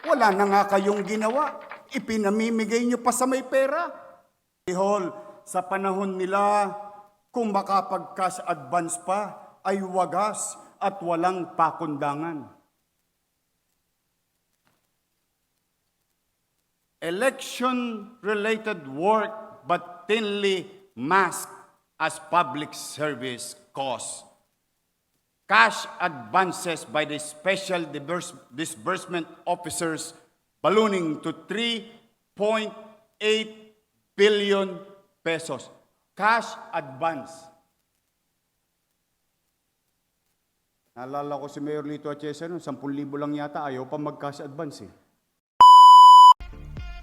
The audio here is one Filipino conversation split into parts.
Wala na nga kayong ginawa. Ipinamimigay nyo pa sa may pera. Behold, sa panahon nila, kung makapag-cash advance pa, ay wagas at walang pakundangan. Election-related work but thinly masked as public service costs. Cash advances by the special disbursement officers ballooning to 3.8 billion pesos. Cash advance. Naalala ko si Mayor Lito Atienza, 10,000 lang yata, ayaw pa mag-cash advance eh.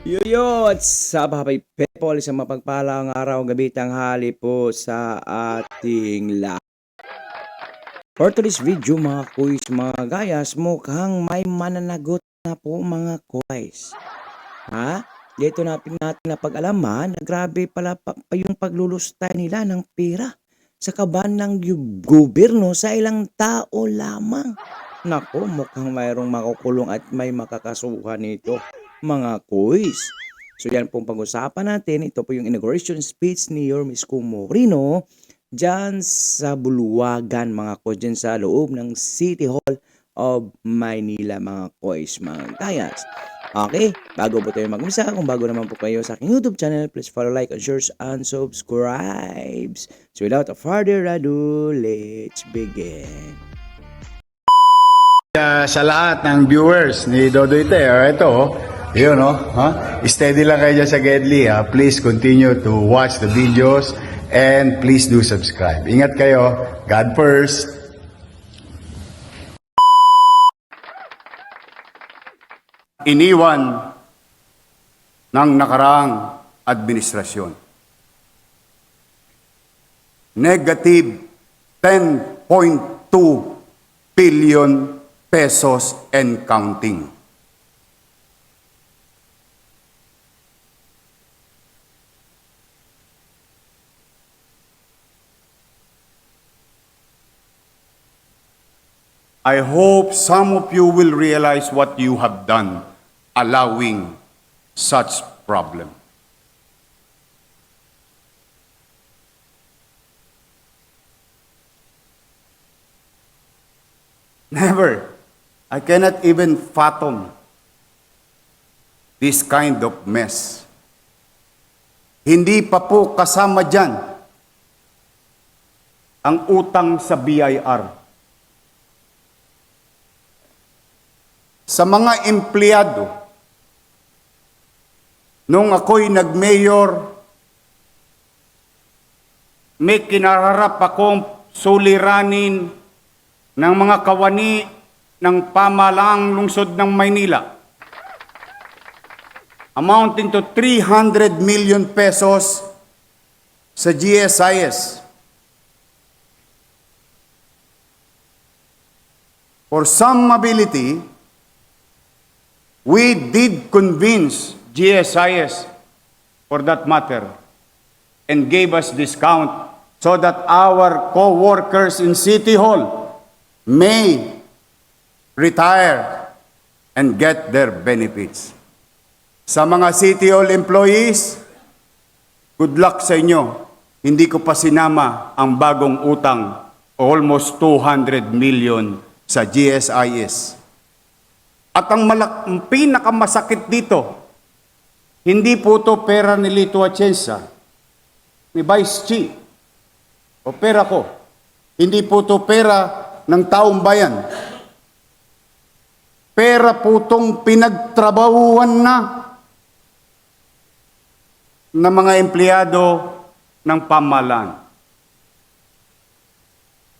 Yo, what's up, happy people? Isang mapagpalang araw, gabi, tanghali po sa ating lahat. For today's video, mga kuys, mga gayas, mukhang may mananagot na po mga kuys. Ha? Dito natin na pag-alaman na grabe pala pa yung paglulustay nila ng pera sa kaban ng gobyerno sa ilang tao lamang. Naku, mukhang mayroong makukulong at may makakasuhan nito, mga kuys. So yan pong pag-usapan natin. Ito po yung inauguration speech ni Yorme Isko Moreno dyan sa Buluwagan, mga kuys, dyan sa loob ng City Hall of Maynila, mga kuys, mga gayas. Okay, bago po tayo mag-umisa, kung bago naman po kayo sa aking YouTube channel, please follow, like, and share, and subscribe. So without further ado, let's begin. Sa lahat ng viewers ni Dodoyte, ito, yun, no? Steady lang kayo dyan sa Gedli, ha? Please continue to watch the videos and please do subscribe. Ingat kayo. God first. Iniwan ng nakaraang administrasyon. Negative 10.2 billion pesos and counting. I hope some of you will realize what you have done, allowing such problem. Never. I cannot even fathom this kind of mess. Hindi pa po kasama dyan ang utang sa BIR. Sa mga empleyado, nung ako'y nag-mayor, may kinararap akong suliranin ng mga kawani ng pamahalaang lungsod ng Maynila, amounting to 300 million pesos sa GSIS. For some ability, we did convince GSIS, for that matter, and gave us discount so that our co-workers in City Hall may retire and get their benefits. Sa mga City Hall employees, good luck sa inyo. Hindi ko pa sinama ang bagong utang, almost 200 million sa GSIS. At ang pinakamasakit dito, hindi po ito pera ni Lito Atienza, ni Vice Chief, o pera ko. Hindi po ito pera ng taong bayan. Pera po itong pinagtrabahuan na ng mga empleyado ng pamahalaan.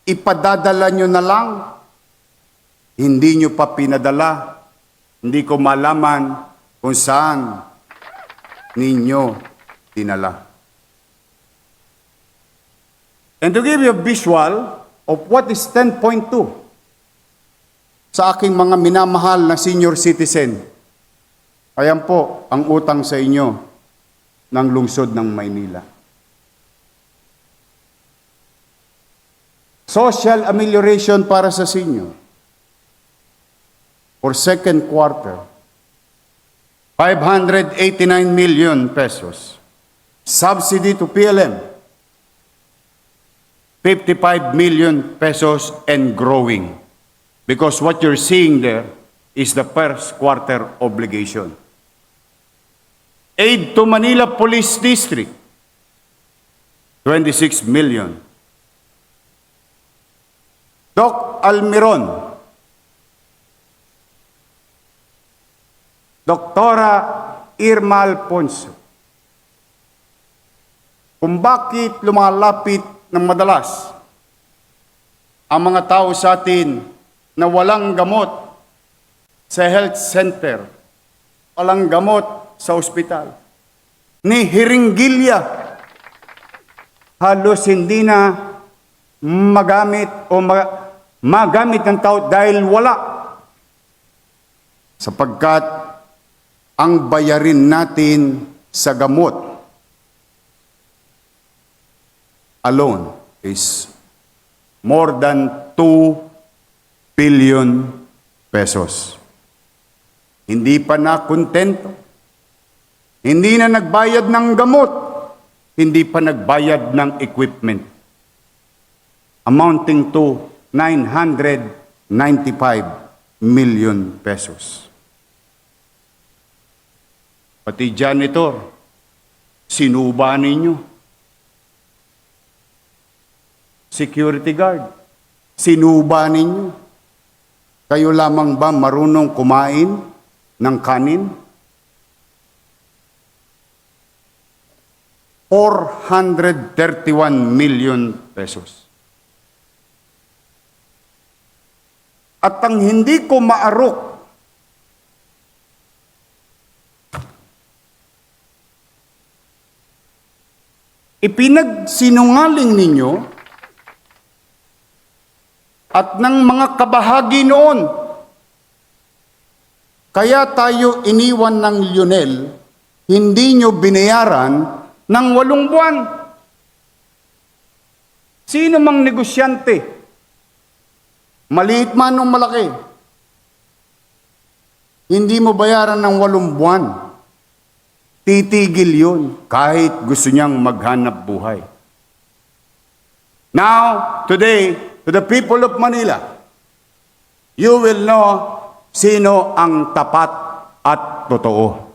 Ipadadala nyo na lang, hindi nyo pa pinadala, hindi ko malaman kung saan ninyo dinala. And to give you a visual of what is 10.2 sa aking mga minamahal na senior citizen, ayan po ang utang sa inyo ng lungsod ng Maynila. Social amelioration para sa senior for second quarter, 589 million pesos. Subsidy to PLM, 55 million pesos and growing. Because what you're seeing there is the first quarter obligation. Aid to Manila Police District, 26 million. Doc Almiron, Doktora Irma Alfonso, kung bakit lumalapit ng madalas ang mga tao sa atin na walang gamot sa health center, walang gamot sa ospital, ni Hiringgilya, halos hindi na magamit o magamit ng tao dahil wala. Sapagkat ang bayarin natin sa gamot alone is more than 2 billion pesos. Hindi pa na kontento. Hindi na nagbayad ng gamot. Hindi pa nagbayad ng equipment. Amounting to 995 million pesos. Pati janitor, sinuba ninyo. Security guard, sinuba ninyo. Kayo lamang ba marunong kumain ng kanin? 431 million pesos. At ang hindi ko maarok, ipinagsinungaling ninyo at ng mga kabahagi noon. Kaya tayo iniwan ng Lionel, hindi nyo binayaran ng 8 buwan. Sino mang negosyante, maliit man o malaki, hindi mo bayaran ng 8 buwan. Titigil yun kahit gusto niyang maghanap buhay. Now, today, to the people of Manila, you will know sino ang tapat at totoo.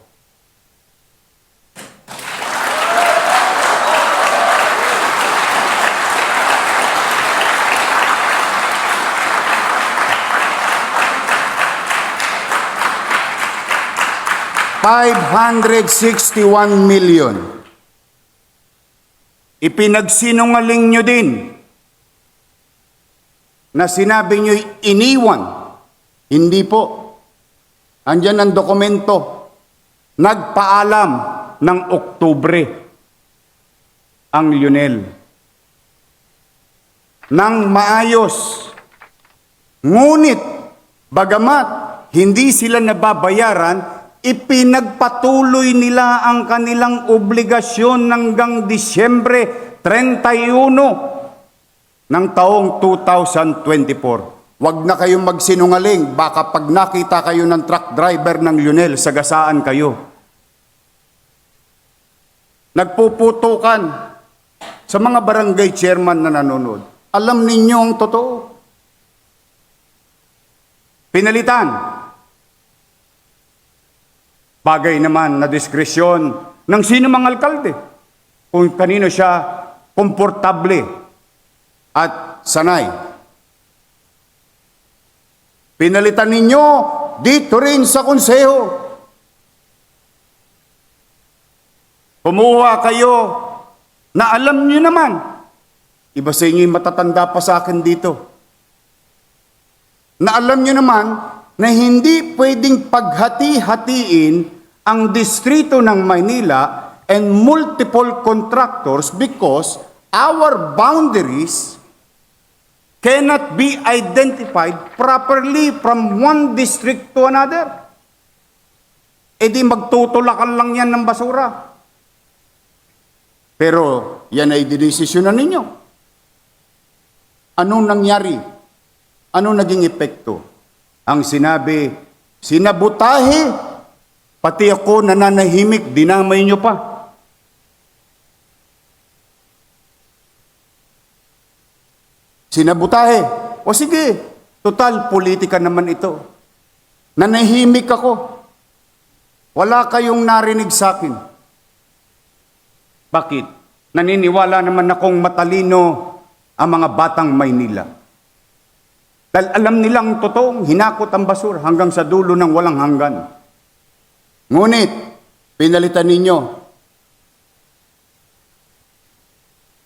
$561 million. Ipinagsinungaling nyo din na sinabi nyo iniwan. Hindi po. Andyan ang dokumento. Nagpaalam ng Oktubre ang Lionel. Nang maayos. Ngunit, bagamat hindi sila nababayaran, ipinagpatuloy nila ang kanilang obligasyon hanggang Disyembre 31 ng taong 2024. Huwag na kayong magsinungaling, baka pag nakita kayo ng truck driver ng Lionel, sagasaan kayo. Nagpuputukan sa mga barangay chairman na nanonood. Alam ninyo ang totoo. Pinalitan. Bagay naman na diskresyon ng sino mang alkalde kung kanino siya komportable at sanay. Pinalitan ninyo dito rin sa konseho. Kumuha kayo na alam niyo naman. Iba sa inyo yung matatanda pa sa akin dito. Na alam niyo naman na hindi pwedeng paghati-hatiin ang distrito ng Maynila and multiple contractors because our boundaries cannot be identified properly from one district to another. E di magtutulakan lang yan ng basura. Pero yan ay dinesisyonan ninyo. Anong nangyari? Anong naging epekto? Ang sinabi, sinabutahe Pati ako nananahimik, dinamay nyo pa. Sinabutahe. O sige, total politika naman ito. Nanahimik ako. Wala kayong narinig sa akin. Bakit? Naniniwala naman akong matalino ang mga batang Maynila. Dahil alam nilang totoong hinakot ang basura hanggang sa dulo ng walang hanggan. Ngunit, pinalitan ninyo.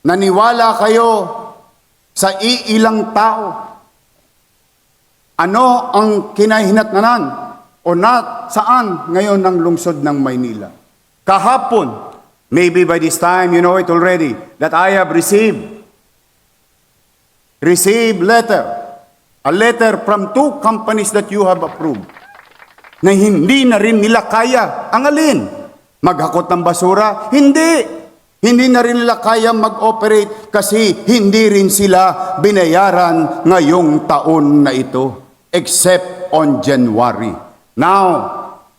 Naniwala kayo sa iilang tao. Ano ang kinahinatnanan o saan ngayon ang lungsod ng Maynila? Kahapon, maybe by this time you know it already, that I have received a letter from 2 companies that you have approved na hindi na rin nila kaya. Ang alin? Maghakot ng basura? Hindi. Hindi na rin nila kaya mag-operate kasi hindi rin sila binayaran ngayong taon na ito. Except on January. Now,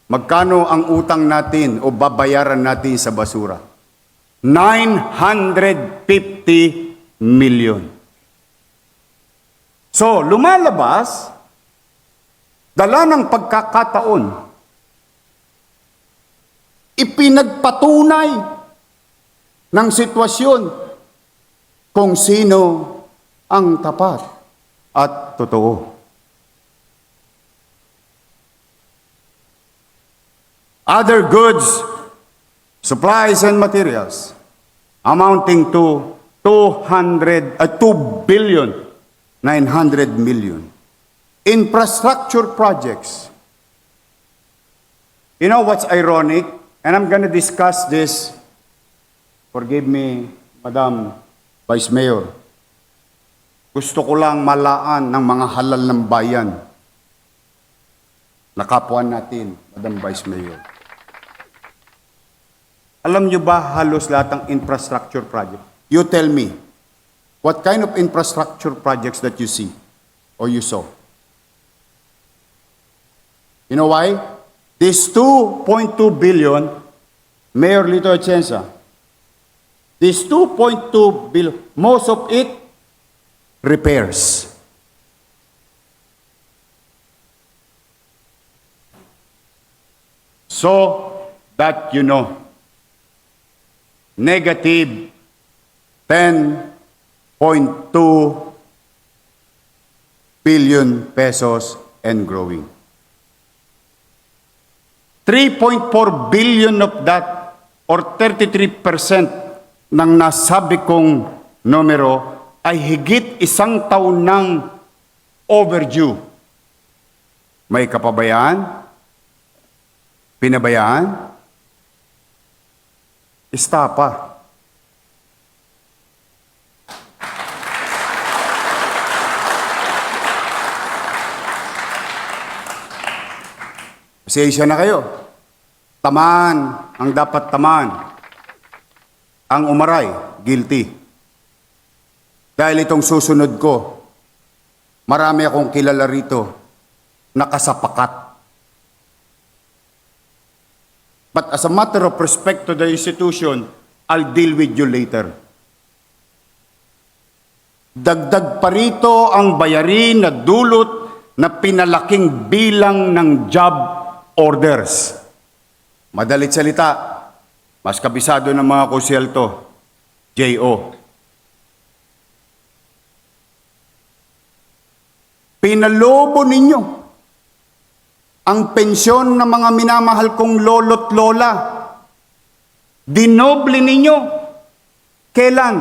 magkano ang utang natin o babayaran natin sa basura? 950 million. So, lumalabas, dala ng pagkakataon, ipinagpatunay ng sitwasyon kung sino ang tapat at totoo. Other goods, supplies and materials amounting to 2 billion 900 million. Infrastructure projects. You know what's ironic? And I'm going to discuss this. Forgive me, Madam Vice Mayor. Gusto ko lang malaan ng mga halal ng bayan na kapwa natin, Madam Vice Mayor. Alam nyo ba halos lahat ng infrastructure project? You tell me, what kind of infrastructure projects that you see or you saw? You know why? This 2.2 billion, Mayor Lito Atienza, this 2.2 billion, most of it, repairs. So that you know, negative 10.2 billion pesos and growing. 3.4 billion of that, or 33% ng nasabi kong numero, ay higit 1 taon ng overdue. May kapabayaan? Pinabayaan? Istapa. Pasensya na kayo. Tamaan ang dapat tamaan. Ang umaray, guilty. Dahil itong susunod ko, marami akong kilala rito na kasapakat. But as a matter of respect to the institution, I'll deal with you later. Dagdag pa rito ang bayarin na dulot na pinalaking bilang ng job orders. Madalit salita, mas kabisado ng mga kusyel to, J.O. Pinalobo ninyo ang pensyon ng mga minamahal kong lolo't lola. Dinoble ninyo. Kailan?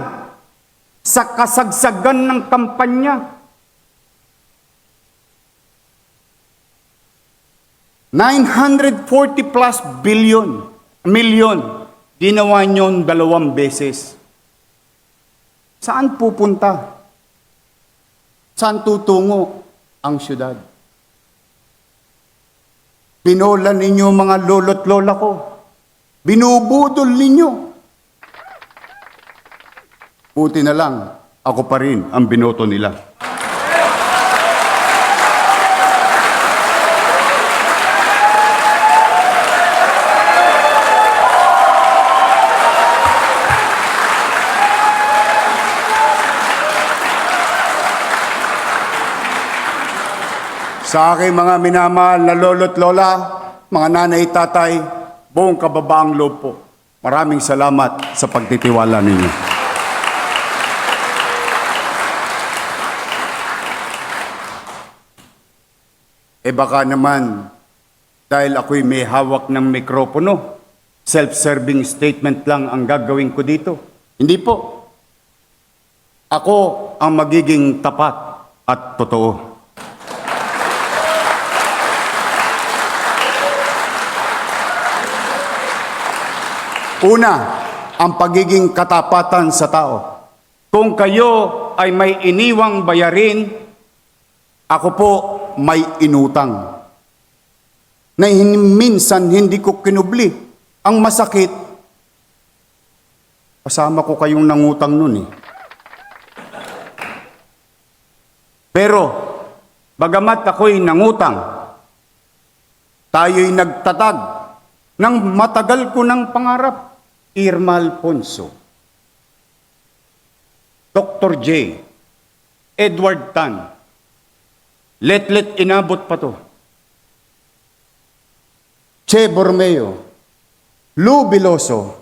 Sa kasagsagan ng kampanya. 940 plus million. Ginawa nyo 2 beses. Saan pupunta? Saan tutungo ang syudad? Binola ninyo mga lolo't lola ko. Binubudol ninyo. Buti na lang, ako pa rin ang binoto nila. Sa aking mga minamahal na lolo't lola, mga nanay, tatay, buong kababaang loob po. Maraming salamat sa pagtitiwala ninyo. Baka naman, dahil ako'y may hawak ng mikropono, self-serving statement lang ang gagawin ko dito. Hindi po. Ako ang magiging tapat at totoo. Una, ang pagiging katapatan sa tao. Kung kayo ay may iniwang bayarin, ako po may inutang. Na minsan hindi ko kinubli. Ang masakit, kasama ko kayong nangutang nun eh. Pero, bagamat ako'y nangutang, tayo'y nagtatag ng matagal ko ng pangarap. Irma Alfonso, Dr. J, Edward Tan, Letlet inabot pa to. Che Bormeo, Lou Biloso,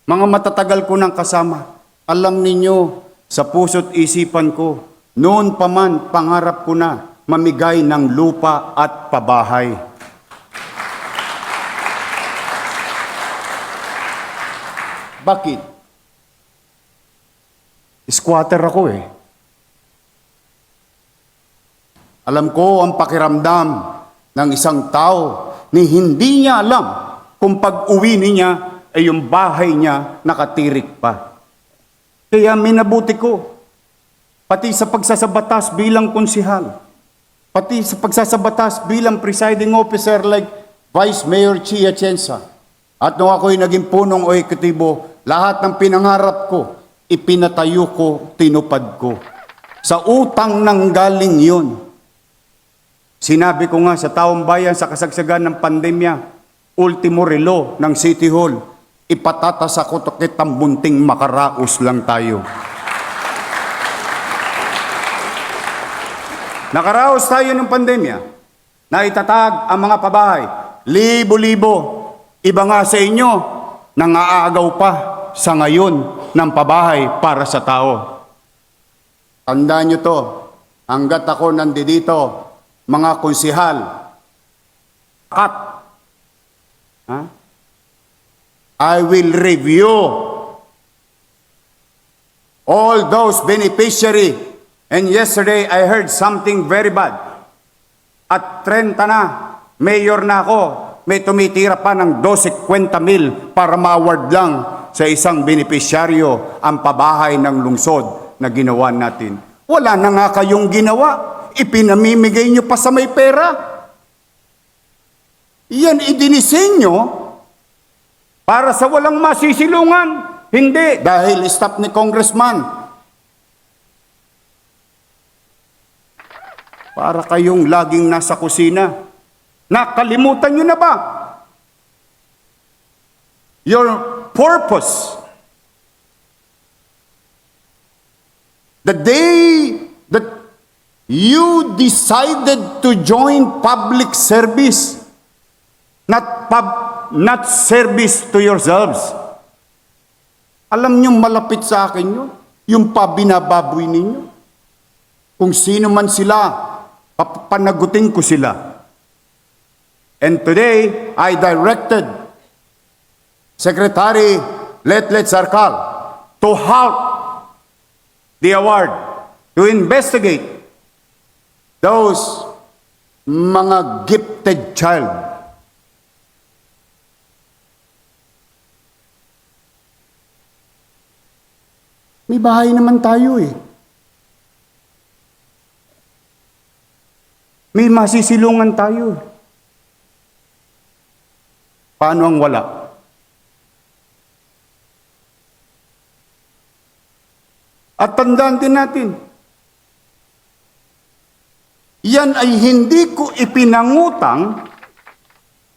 mga matatagal ko ng kasama. Alam ninyo, sa puso't isipan ko, noon pa man pangarap ko na mamigay ng lupa at pabahay. Bakit? Squatter ako eh. Alam ko ang pakiramdam ng isang tao ni hindi niya alam kung pag-uwi niya ay yung bahay niya nakatirik pa. Kaya minabuti ko, pati sa pagsasabatas bilang konsihal, pati sa pagsasabatas bilang presiding officer like Vice Mayor Chia Atienza, at nung ako'y naging punong o ekutibo, lahat ng pinangarap ko, ipinatayo ko, tinupad ko. Sa utang nang galing yun. Sinabi ko nga sa taong bayan sa kasagsagan ng pandemya, ultimo relo ng City Hall, ipatatas ako tukit ang bunting makaraos lang tayo. Nakaraos tayo ng pandemya, na itatag ang mga pabahay, libo-libo. Iba nga sa inyo, nangaagaw pa sa ngayon ng pabahay para sa tao. Tandaan nyo to, hanggat ako nandito, mga konsihal, I will review all those beneficiary. And yesterday, I heard something very bad. At 30 na, mayor na ako, may tumitira pa ng 12,50,000 para ma-award lang sa isang benepisyaryo ang pabahay ng lungsod na ginawa natin. Wala na nga kayong ginawa. Ipinamimigay nyo pa sa may pera. Yan idinisenyo para sa walang masisilungan. Hindi, dahil staff ni Congressman. Para kayong laging nasa kusina. Nakalimutan nyo na ba? Your purpose. The day that you decided to join public service, not service to yourselves. Alam nyo, malapit sa akin yun. Yung pabinababoy ninyo. Kung sino man sila, panagutin ko sila. And today, I directed Secretary Letlet Sarkal to halt the award, to investigate those mga gifted child. May bahay naman tayo eh. May masisilungan tayo eh. Paano ang wala? At tandaan din natin, yan ay hindi ko ipinangutang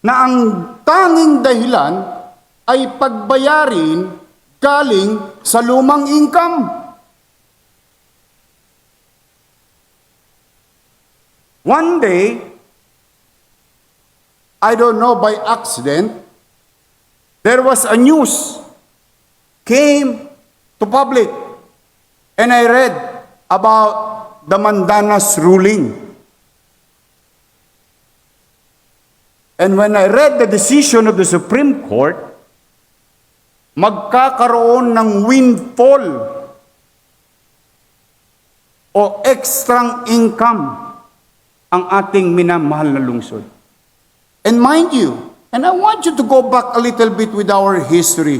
na ang tanging dahilan ay pagbayarin galing sa lumang income. One day, I don't know, by accident, there was a news came to public, and I read about the Mandanas ruling. And when I read the decision of the Supreme Court, magkakaroon ng windfall o extrang income ang ating minamahal na lungsod. And mind you, and I want you to go back a little bit with our history.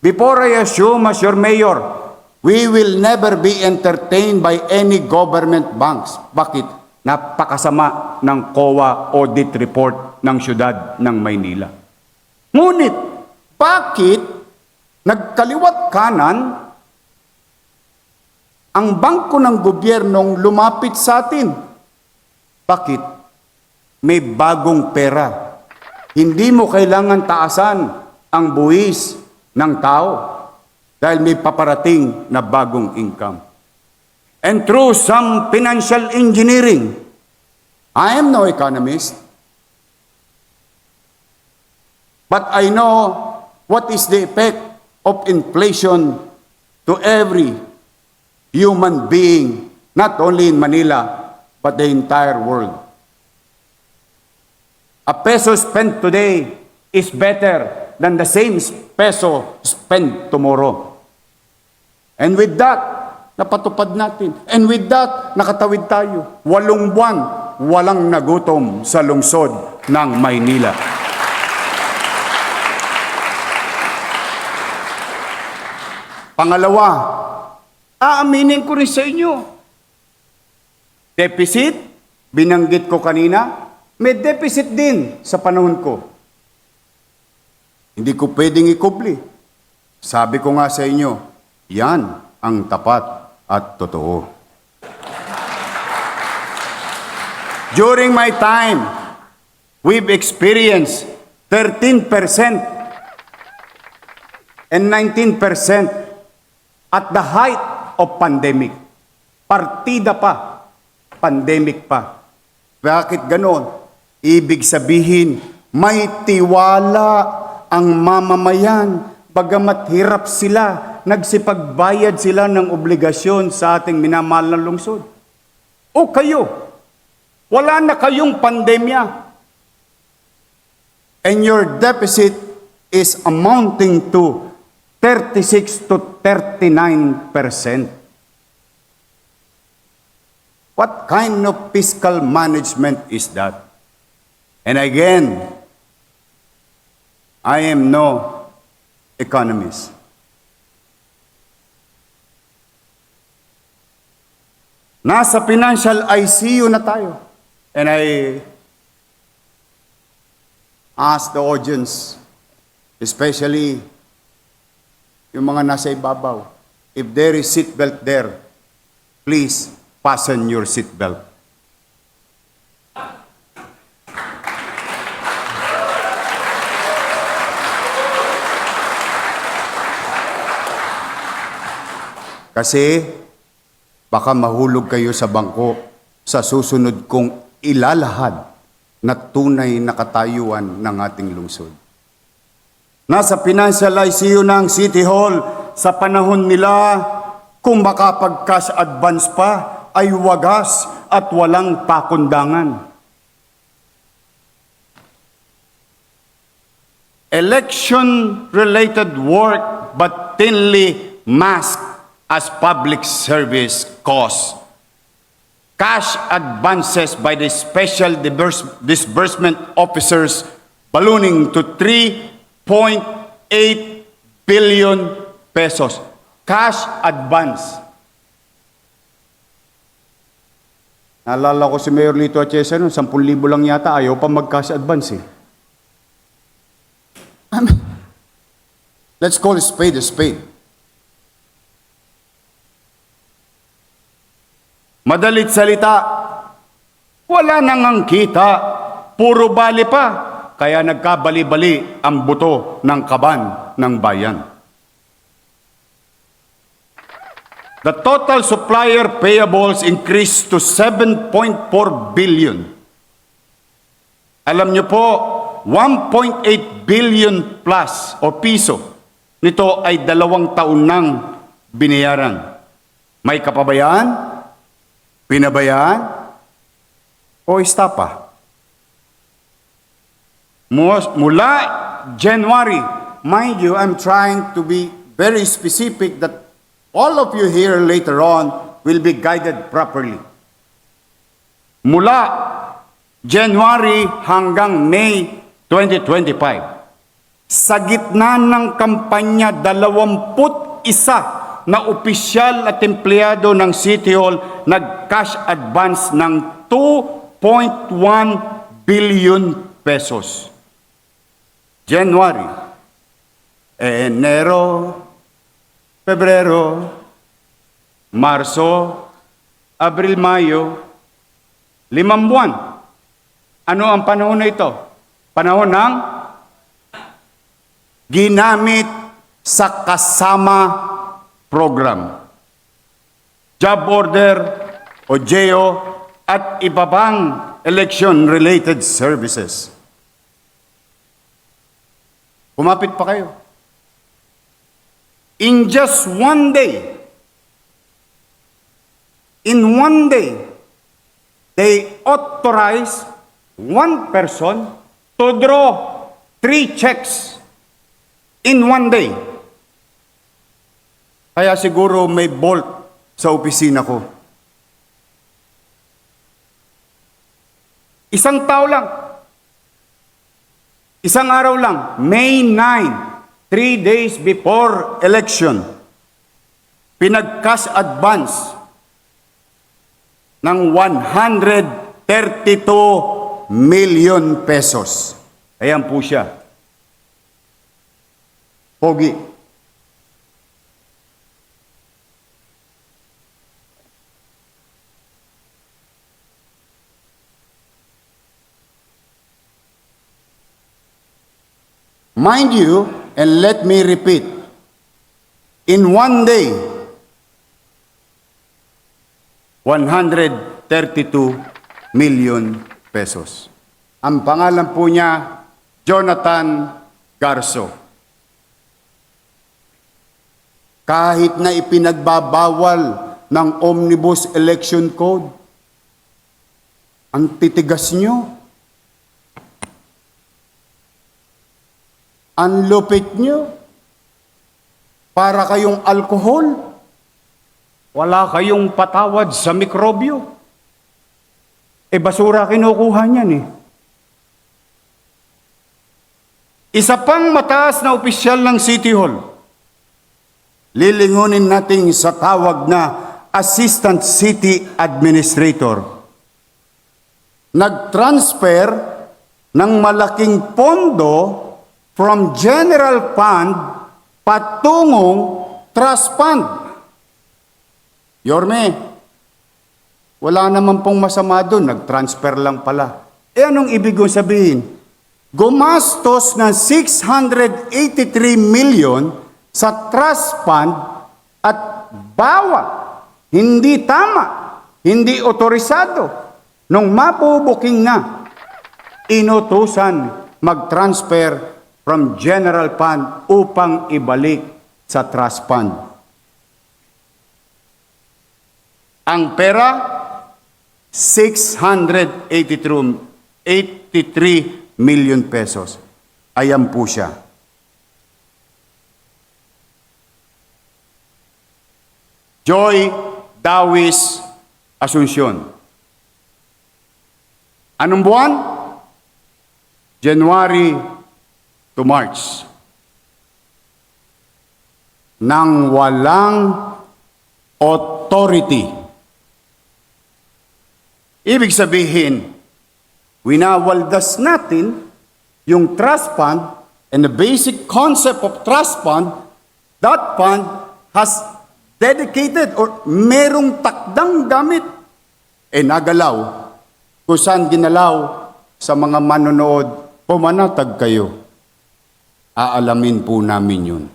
Before I assume as your mayor, we will never be entertained by any government banks. Bakit? Napakasama ng COA audit report ng siyudad ng Maynila. Ngunit, bakit nagkaliwat kanan ang bangko ng gobyernong lumapit sa atin? Bakit? May bagong pera. Hindi mo kailangan taasan ang buwis ng tao dahil may paparating na bagong income. And through some financial engineering, I am no economist, but I know what is the effect of inflation to every human being, not only in Manila, but the entire world. A peso spent today is better than the same peso spent tomorrow. And with that, napatupad natin. And with that, nakatawid tayo. 8 buwan, walang nagutom sa lungsod ng Maynila. Pangalawa, aaminin ko rin sa inyo. Deficit, binanggit ko kanina, may deficit din sa panahon ko. Hindi ko pwedeng ikubli. Sabi ko nga sa inyo, yan ang tapat at totoo. During my time, we've experienced 13% and 19% at the height of pandemic. Partida pa, pandemic pa. Bakit ganon? Ibig sabihin, may tiwala ang mamamayan, bagamat hirap sila, nagsipagbayad sila ng obligasyon sa ating minamahal na lungsod. O kayo, wala na kayong pandemya. And your deficit is amounting to 36 to 39%. What kind of fiscal management is that? And again, I am no economist. Nasa financial ICU na tayo. And I ask the audience, especially yung mga nasa ibabaw, if there is seatbelt there, please fasten your seatbelt. Kasi baka mahulog kayo sa bangko sa susunod kong ilalahad na tunay na katayuan ng ating lungsod. Nasa financial ICU ng City Hall sa panahon nila, kung makapag-cash advance pa ay wagas at walang pakundangan. Election-related work but thinly masked as public service costs. Cash advances by the special disbursement officers ballooning to 3.8 billion pesos. Cash advance. Naalala ko si Mayor Lito Atienza, 10,000 lang yata, ayaw pa mag-cash advance eh. Let's call a spade a spade. Madalit salita, wala nang ang kita, puro bali pa, kaya nagkabali-bali ang buto ng kaban ng bayan. the total supplier payables increased to 7.4 billion. Alam niyo po, 1.8 billion plus o piso nito ay 2 taon nang binayaran. May kapabayaan, pinabayaan, o istapa. Mula January, mind you, I'm trying to be very specific that all of you here later on will be guided properly. Mula January hanggang May 2025, sa gitna ng kampanya, 21 na opisyal at empleyado ng City Hall nag-cash advance ng 2.1 billion pesos. January, Enero, Pebrero, Marso, Abril, Mayo, 5 buwan. Ano ang panahon na ito? Panahon ng ginamit sa kasama program, job order o JO at iba pang election-related services. Kumapit pa kayo. In just one day, they authorize one person to draw 3 checks in one day. Kaya siguro may bolt sa opisina ko. Isang tao lang. Isang araw lang. May 9, 3 days before election, pinag-cash advance ng 132 million pesos. Ayan po siya. Pogi. Mind you, and let me repeat, in one day, 132 million pesos. Ang pangalan po niya, Jonathan Garso. Kahit na ipinagbabawal ng Omnibus Election Code, ang titigas niyo, ang lupit niyo, para kayong alkohol, wala kayong patawad sa mikrobyo. Basura kinukuha niyan eh. Isa pang mataas na opisyal ng City Hall, lilingunin natin sa tawag na Assistant City Administrator. Nag-transfer ng malaking pondo from General Fund patungong Trust Fund. Yorme, wala naman pong masama doon, nag-transfer lang pala. Anong ibig kong sabihin? Gumastos ng 683 million sa trust fund at bawat hindi tama, hindi otorisado. Nung mapubuking na, inutusan mag-transfer from general fund upang ibalik sa trust fund. Ang pera, 683 million pesos. Ayan po siya. Joy Dawis Asuncion. Anong buwan? January to March. Nang walang authority. Ibig sabihin, winawaldas natin yung trust fund and the basic concept of trust fund. That fund has dedicated or merong takdang gamit. Nagalaw. Kung saan ginalaw sa mga manonood, pumanatag kayo. Aalamin po namin yun.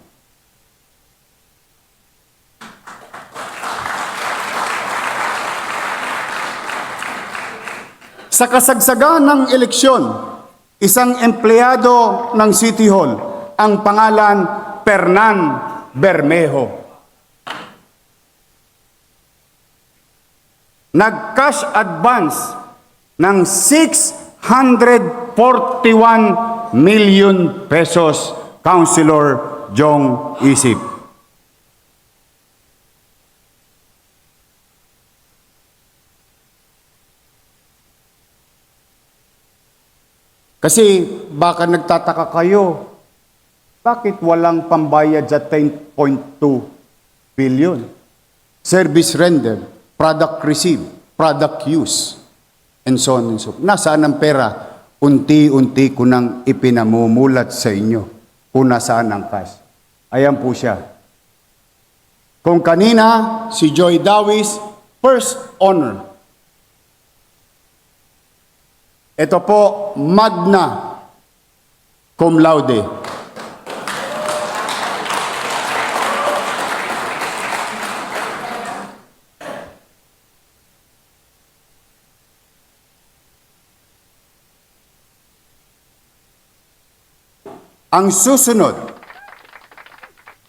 Sa kasagsagan ng eleksyon, isang empleyado ng City Hall, ang pangalan Fernan Bermejo, nag-cash advance ng 641 million pesos, Councilor Jong Isip. Kasi baka nagtataka kayo, bakit walang pambayad sa 10.2 billion? Service rendered, product received, product use, and so on and so forth. Nasaan ang pera? Unti-unti ko nang ipinamumulat sa inyo kung nasaan ang cash. Ayan po siya. Kung kanina, si Joy Dawis, first honor. Ito po, magna cum laude. Ang susunod,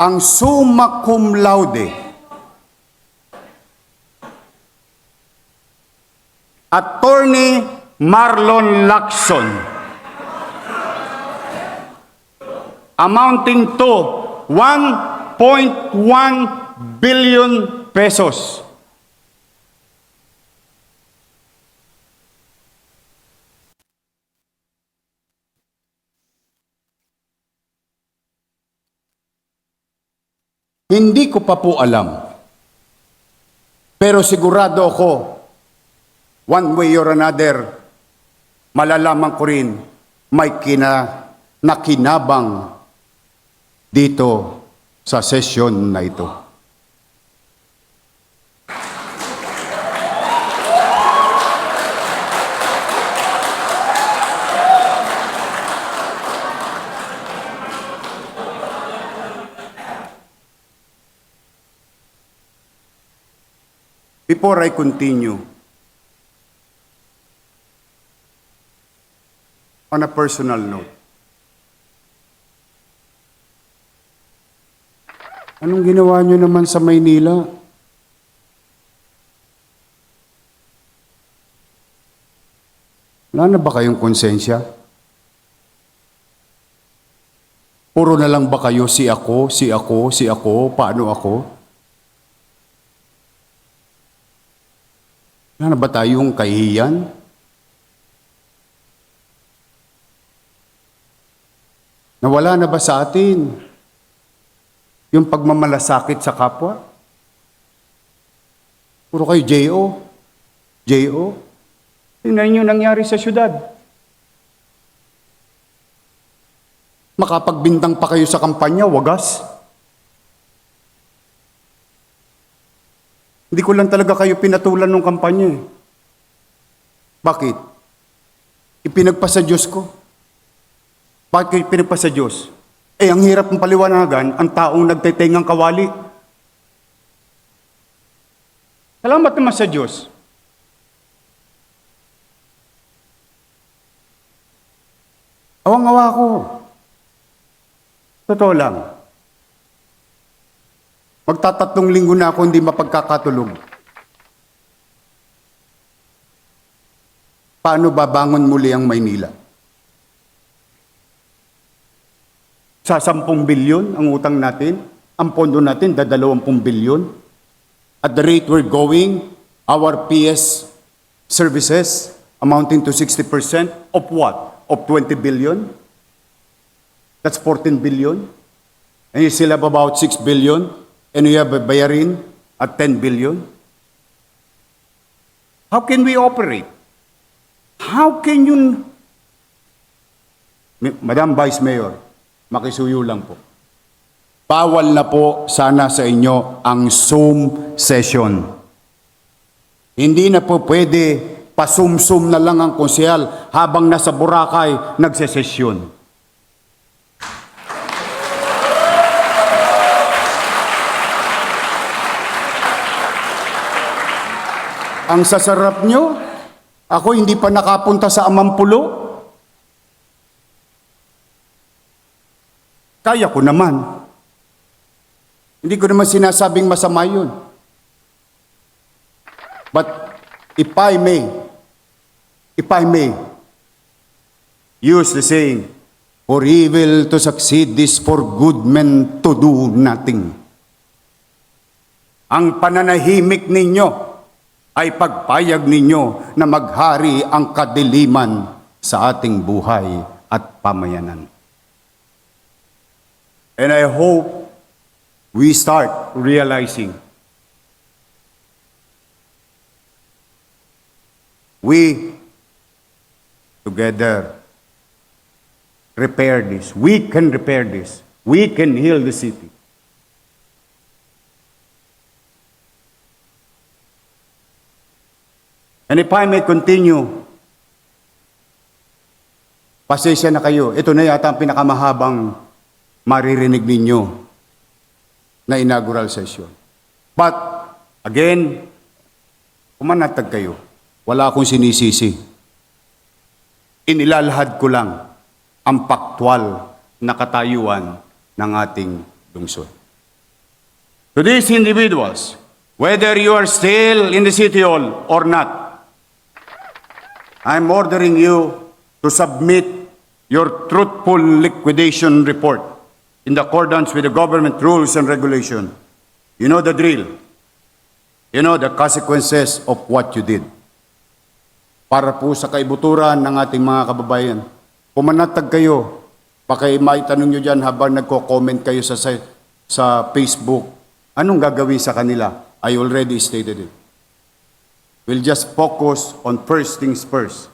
ang summa cum laude. Attorney Marlon Lacson, amounting to 1.1 billion pesos. Hindi ko pa po alam, pero sigurado ako, one way or another, malalaman ko rin may nakinabang dito sa sesyon na ito. Before I continue, on a personal note, anong ginawa nyo naman sa Maynila? Wala na ba kayong konsensya? Puro na lang ba kayo si ako, si ako, si ako, paano ako? Wala na ba tayong kahihiyan? Nawala na ba sa atin yung pagmamalasakit sa kapwa? Puro kayo J.O. J.O. Tingnan niyo nangyari sa syudad. Makapagbintang pa kayo sa kampanya, wagas. Hindi ko lang talaga kayo pinatulan ng kampanya. Bakit? Ipinagpa sa Diyos ko. Bakit kayo pinagpa sa Diyos? Ang hirap ng paliwanagan, ang taong nagtetengang kawali. Salamat naman sa Diyos. Awang-awa ko. Totoo lang. Magtatatlong linggo na ako hindi mapagkakatulog. Paano babangon muli ang Maynila? Sa 10 bilyon ang utang natin, ang pondo natin 20 bilyon. At the rate we're going, our PS services amounting to 60% of what? Of 20 billion? That's 14 billion. And you still have about 6 billion. And you have a bayarin at 10 billion. How can we operate? How can you... Madam Vice Mayor, makisuyo lang po. Bawal na po sana sa inyo ang Zoom session. Hindi na po pwede pasum-sum na lang ang konsehal habang nasa Boracay nagsesesyon. Ang sasarap nyo, Ako hindi pa nakapunta sa Amampulo. Kaya ko naman. Hindi ko naman sinasabing masama yun. But if I may use the saying, for evil to succeed is for good men to do nothing. Ang pananahimik ninyo ay pagpayag ninyo na maghari ang kadiliman sa ating buhay at pamayanan. And I hope we start realizing we together repair this. We can repair this. We can heal the city. And if I may continue, pasensya na kayo. Ito na yata ang pinakamahabang maririnig ninyo na inaugural session. But, again, kumanatag kayo. Wala akong sinisisi. Inilalahad ko lang ang paktwal na katayuan ng ating lungsod. To these individuals, whether you are still in the City Hall or not, I'm ordering you to submit your truthful liquidation report in accordance with the government rules and regulation. You know the drill. You know the consequences of what you did. Para po sa kaibuturan ng ating mga kababayan, pumanatag kayo. Baka maitanong nyo dyan habang nagko-comment kayo sa Facebook, anong gagawin sa kanila? I already stated it. We'll just focus on first things first.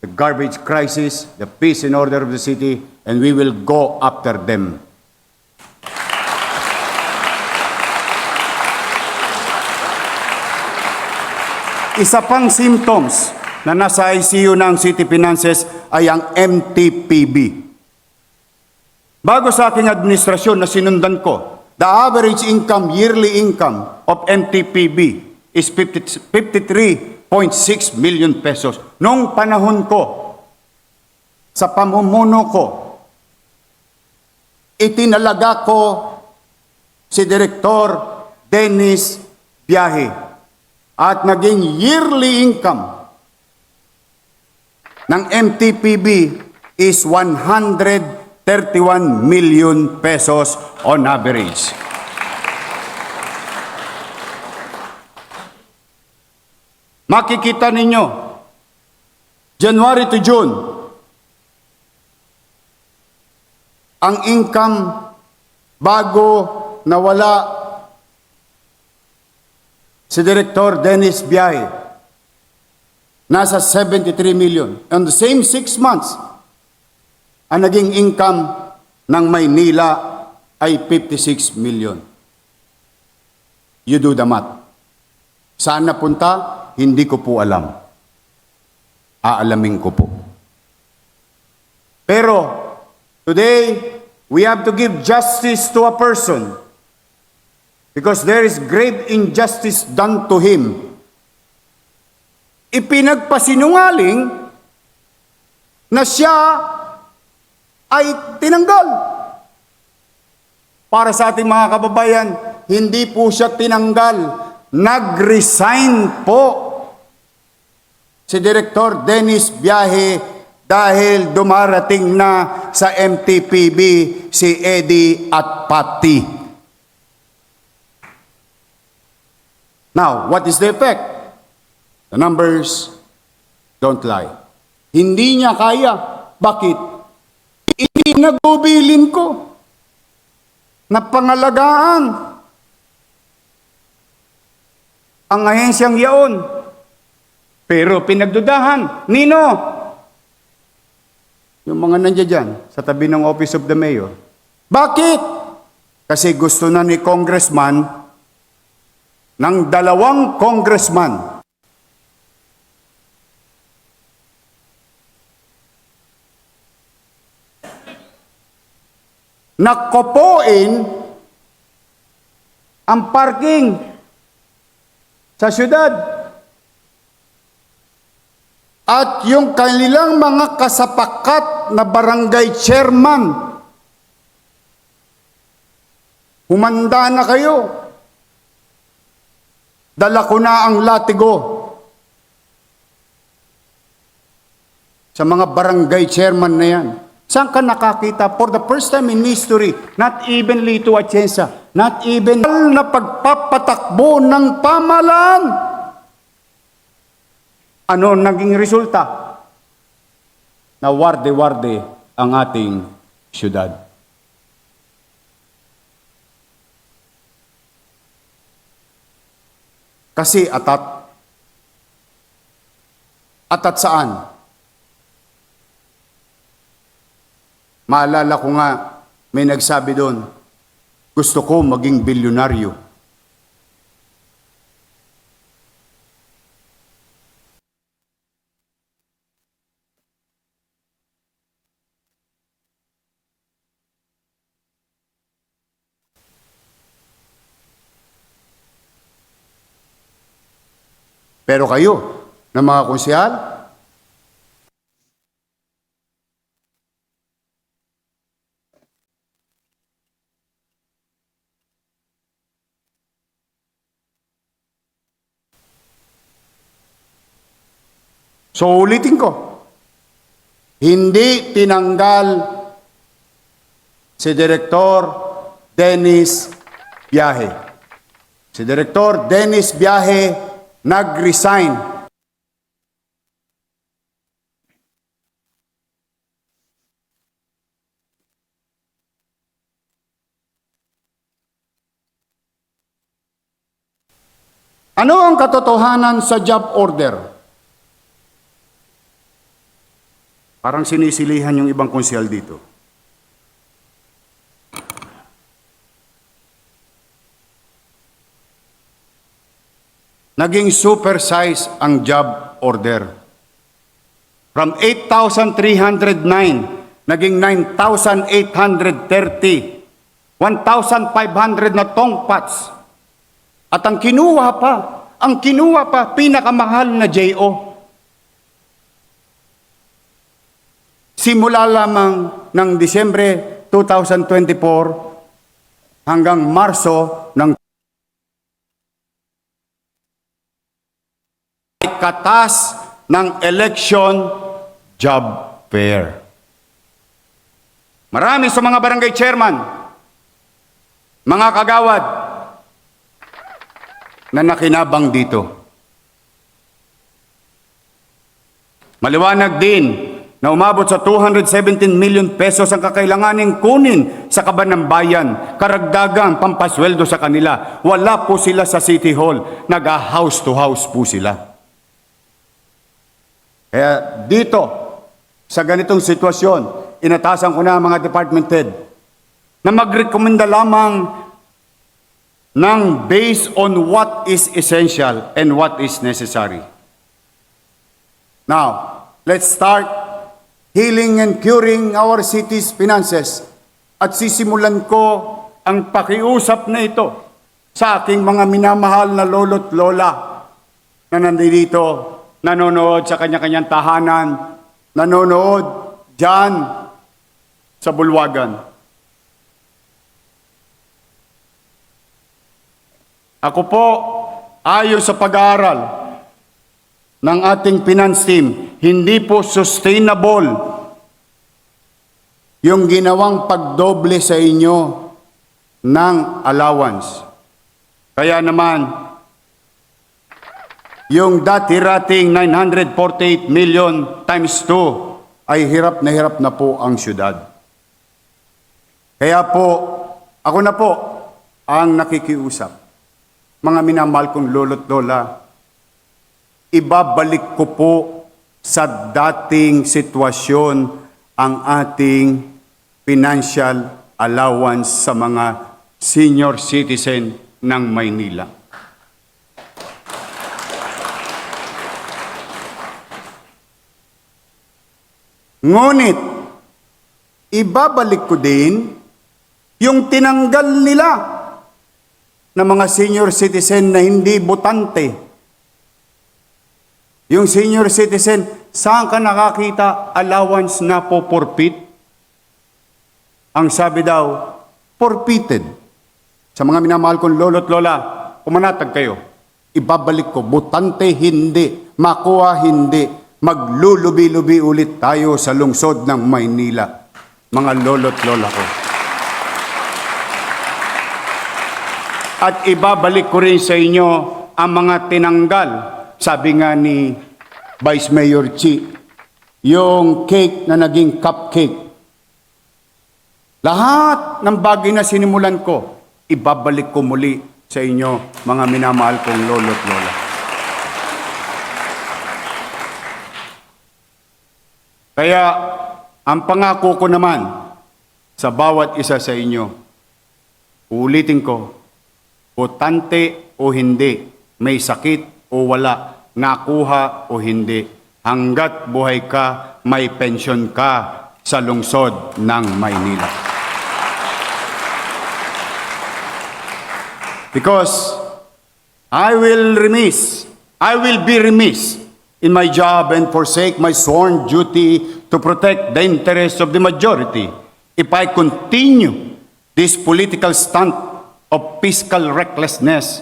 The garbage crisis, the peace and order of the city, and we will go after them. Isa pang symptoms na nasa ICU ng city finances ay ang MTPB. Bago sa aking administrasyon na sinundan ko, the average income, yearly income of MTPB is 53.6 million pesos. Noong panahon ko, sa pamumuno ko, itinalaga ko si Direktor Dennis Biyahe at naging yearly income ng MTPB is 131 million pesos on average. Makikita ninyo, January to June, ang income bago nawala si Director Dennis Biyahe, nasa 73 million. On the same 6 months, ang naging income ng Maynila ay 56 million. You do the math. Saan napunta? Hindi ko po alam. Aalamin ko po. Pero, today, we have to give justice to a person because there is grave injustice done to him. Ipinagpasinungaling na siya ay tinanggal. Para sa ating mga kababayan, hindi po siya tinanggal. Nag-resign po si Director Dennis Biyahe dahil dumarating na sa MTPB si Eddie at Patty. Now, what is the effect? The numbers don't lie. Hindi niya kaya. Bakit? Ipinagubilin ko na pangalagaan ang ahensyang yaon. Pero pinagdudahan. Nino? Yung mga nandiyan dyan, sa tabi ng Office of the Mayor. Bakit? Kasi gusto na ni Congressman, ng 2 congressman, nakopoin ang parking sa syudad. at yung kanilang mga kasapakat na barangay chairman, humanda na kayo. Dala ko na ang latigo sa mga barangay chairman na yan. Saan ka nakakita? For the first time in history, not even Lito Atienza, not even na pagpapatakbo ng pamahalaan. Ano naging resulta? Na warde-warde ang ating syudad. Kasi atat. Atat saan? Maalala ko nga, may nagsabi doon, gusto ko maging bilyonaryo. Pero kayo, na mga konsehal, so ulitin ko, hindi tinanggal si Direktor Dennis Biyahe. Si Direktor Dennis Biyahe nag-resign. Ano ang katotohanan sa job order? Parang sinisilihan yung ibang konsyal dito. Naging supersize ang job order. From 8,309, naging 9,830. 1,500 na tongpats. At ang kinuha pa, pinakamahal na JO. Simula lamang ng Disyembre 2024 hanggang Marso ng katas ng election job fair. Marami sa mga barangay chairman, mga kagawad, na nakinabang dito. Maliwanag din na umabot sa 217 million pesos ang kakailanganing kunin sa kaban ng bayan, karagdagang pampasweldo sa kanila. Wala po sila sa City Hall, nag-house to house po sila. Kaya dito, sa ganitong sitwasyon, inatasan ko na mga department head na magrekomenda lamang ng based on what is essential and what is necessary. Now, let's start healing and curing our city's finances. At sisimulan ko ang pakiusap na ito sa aking mga minamahal na lolo't lola na nandito, nanonood sa kanya-kanyang tahanan, nanonood dyan sa bulwagan. Ako po, ayon sa pag-aaral ng ating finance team, hindi po sustainable yung ginawang pagdoble sa inyo ng allowance. Kaya naman, yung dati-rating 948 million times 2 ay hirap na po ang syudad. Kaya po, ako na po ang nakikiusap. Mga minamahal kong lolo't lola, ibabalik ko po sa dating sitwasyon ang ating financial allowance sa mga senior citizen ng Maynila. Ngunit, ibabalik ko din yung tinanggal nila na mga senior citizen na hindi botante. Yung senior citizen saan ka nakakita allowance na po forfeit? Ang sabi daw, forfeited. Sa mga minamahal kong lolo't lola, pumanatag kayo. Ibabalik ko, butante hindi, makuha hindi, maglulubi-lubi ulit tayo sa lungsod ng Maynila. Mga lolo't lola ko. At ibabalik ko rin sa inyo ang mga tinanggal. Sabi nga ni Vice Mayor Chi, yung cake na naging cupcake. Lahat ng bagay na sinimulan ko, ibabalik ko muli sa inyo, mga minamahal kong lolo't lola. Kaya, ang pangako ko naman sa bawat isa sa inyo, ulitin ko, botante o hindi, may sakit o wala, nakuha o hindi, hanggat buhay ka, may pensyon ka sa lungsod ng Maynila. Because I will be remiss in my job and forsake my sworn duty to protect the interests of the majority if I continue this political stunt of fiscal recklessness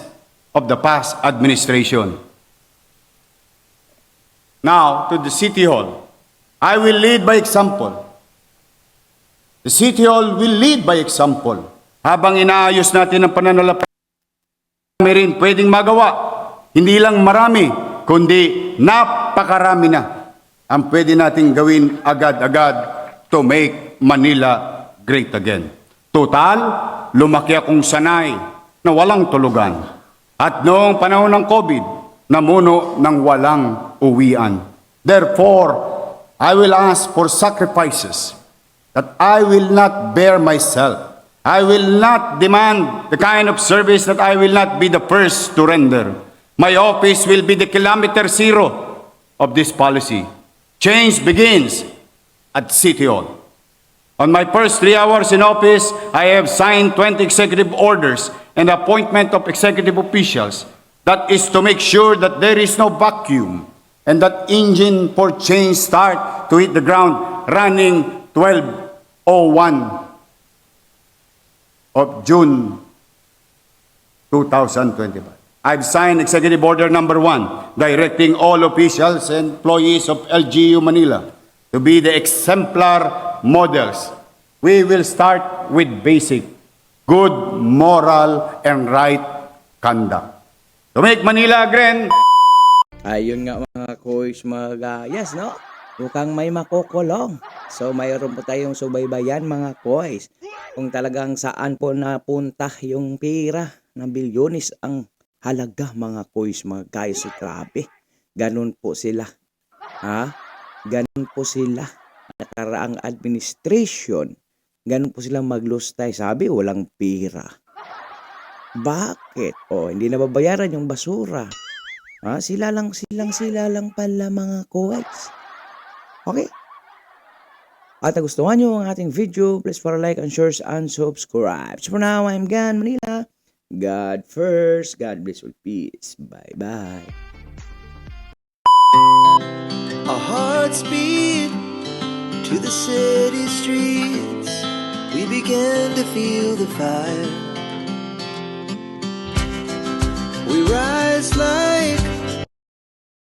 of the past administration. Now, to the City Hall, I will lead by example. The City Hall will lead by example. Habang inaayos natin ang pananalapi, marami rin pwedeng magawa. Hindi lang marami, kundi napakarami na ang pwede nating gawin agad-agad to make Manila great again. Total, lumaki akong sanay na walang tulugan. At noong panahon ng COVID, namuno ng walang uwian. Therefore, I will ask for sacrifices that I will not bear myself. I will not demand the kind of service that I will not be the first to render. My office will be the kilometer zero of this policy. Change begins at City Hall. On my first 3 hours in office, I have signed 20 executive orders and appointment of executive officials. That is to make sure that there is no vacuum and that engine for change start to hit the ground running 12:01 of June 2025. I've signed Executive Order Number 1, directing all officials and employees of LGU Manila to be the exemplar models. We will start with basic, good moral and right conduct. To make Manila again. Ayun nga mga koys, mga gayas, no? Mukhang may makukulong. So mayroon po tayong subaybayan mga koys. Kung talagang saan po napunta yung pira na bilyonis ang halaga mga koys, mga guys. Grabe. Ganun po sila. Ha? Ganun po sila. Nakaraang administration. Ganun po sila maglustay. Sabi, walang pira. Bakit? Hindi nababayaran yung basura. Ha? Sila lang pala mga koys. Okay? At nagustuhan nyo ang ating video, please for like and share and subscribe. So for now, I'm Gan Manila. God first, God bless with peace. Bye-bye. Our hearts beat to the city streets. We began to feel the fire.